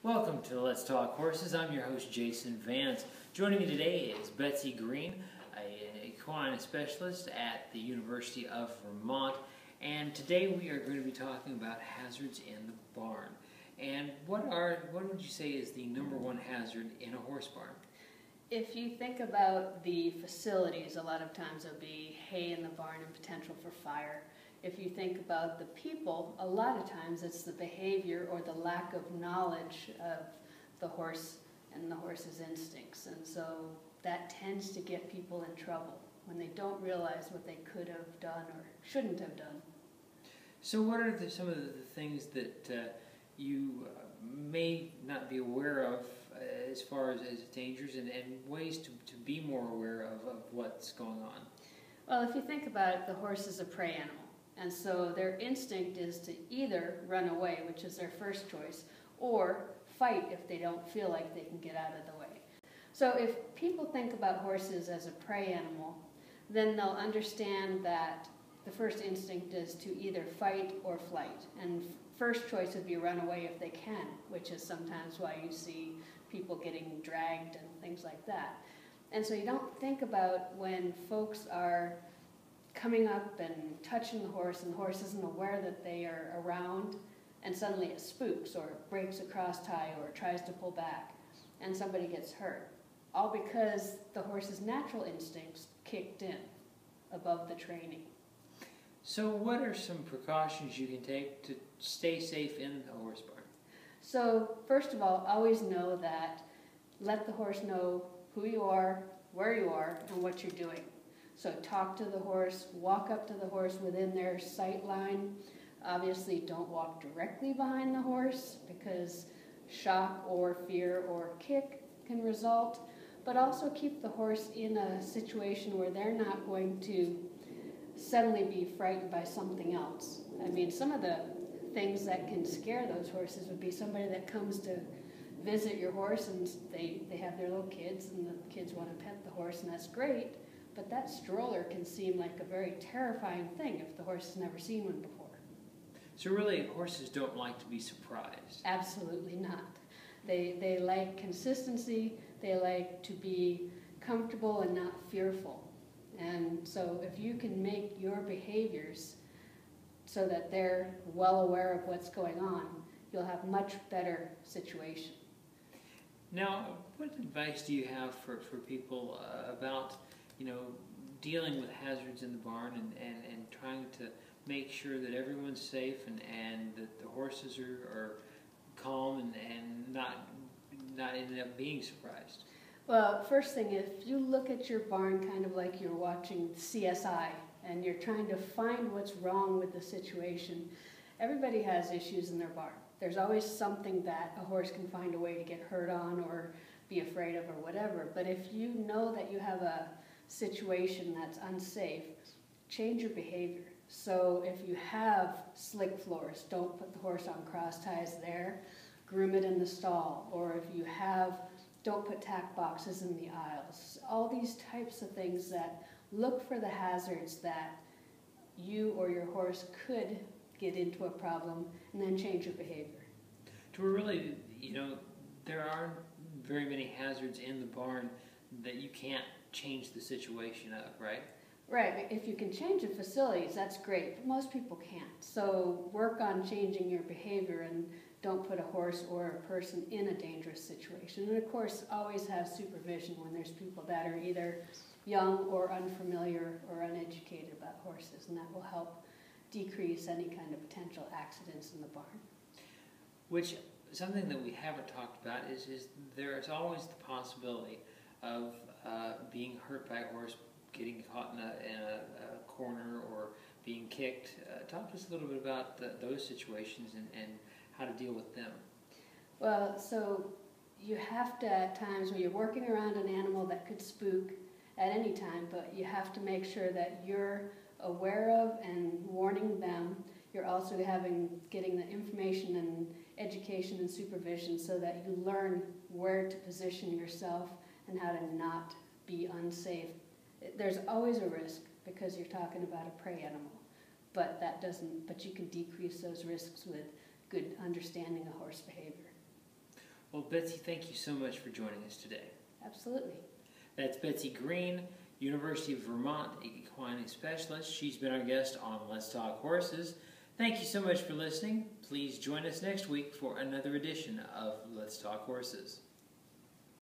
Welcome to Let's Talk Horses. I'm your host, Jason Vance. Joining me today is Betsy Green, a equine specialist at the University of Vermont. And today we are going to be talking about hazards in the barn. And what would you say is the number one hazard in a horse barn? If you think about the facilities, a lot of times there'll be hay in the barn and potential for fire. If you think about the people, a lot of times it's the behavior or the lack of knowledge of the horse and the horse's instincts. And so that tends to get people in trouble when they don't realize what they could have done or shouldn't have done. So what are some of the things that you may not be aware of as far as dangers and ways to be more aware of what's going on? Well, if you think about it, the horse is a prey animal. And so their instinct is to either run away, which is their first choice, or fight if they don't feel like they can get out of the way. So if people think about horses as a prey animal, then they'll understand that the first instinct is to either fight or flight. And first choice would be run away if they can, which is sometimes why you see people getting dragged and things like that. And so you don't think about when folks are coming up and touching the horse and the horse isn't aware that they are around, and suddenly it spooks or breaks a cross tie or tries to pull back and somebody gets hurt, all because the horse's natural instincts kicked in above the training. So what are some precautions you can take to stay safe in a horse barn? So first of all, always know that let the horse know who you are, where you are, and what you're doing. So talk to the horse, walk up to the horse within their sight line. Obviously don't walk directly behind the horse because shock or fear or kick can result, but also keep the horse in a situation where they're not going to suddenly be frightened by something else. I mean, some of the things that can scare those horses would be somebody that comes to visit your horse and they have their little kids and the kids want to pet the horse, and that's great. But that stroller can seem like a very terrifying thing if the horse has never seen one before. So really, horses don't like to be surprised? Absolutely not. They like consistency, they like to be comfortable and not fearful. And so if you can make your behaviors so that they're well aware of what's going on, you'll have much better situation. Now, what advice do you have for people about dealing with hazards in the barn and trying to make sure that everyone's safe and that the horses are calm and not ending up being surprised? Well, first thing, if you look at your barn kind of like you're watching CSI and you're trying to find what's wrong with the situation, everybody has issues in their barn. There's always something that a horse can find a way to get hurt on or be afraid of or whatever. But if you know that you have a situation that's unsafe, change your behavior. So if you have slick floors, don't put the horse on cross ties there, groom it in the stall. Or if you have, don't put tack boxes in the aisles. All these types of things that look for the hazards that you or your horse could get into a problem, and then change your behavior. So we're really, there aren't very many hazards in the barn that you can't change the situation of, right? Right. If you can change the facilities, that's great, but most people can't. So work on changing your behavior and don't put a horse or a person in a dangerous situation. And of course, always have supervision when there's people that are either young or unfamiliar or uneducated about horses, and that will help decrease any kind of potential accidents in the barn. Which, something that we haven't talked about is there is always the possibility of being hurt by a horse, getting caught in a corner or being kicked. Talk to us a little bit about those situations and how to deal with them. Well, so you have to, at times when you're working around an animal that could spook at any time, but you have to make sure that you're aware of and warning them. You're also getting the information and education and supervision so that you learn where to position yourself and how to not be unsafe. There's always a risk because you're talking about a prey animal, but you can decrease those risks with good understanding of horse behavior. Well, Betsy, thank you so much for joining us today. Absolutely. That's Betsy Green, University of Vermont equine specialist. She's been our guest on Let's Talk Horses. Thank you so much for listening. Please join us next week for another edition of Let's Talk Horses.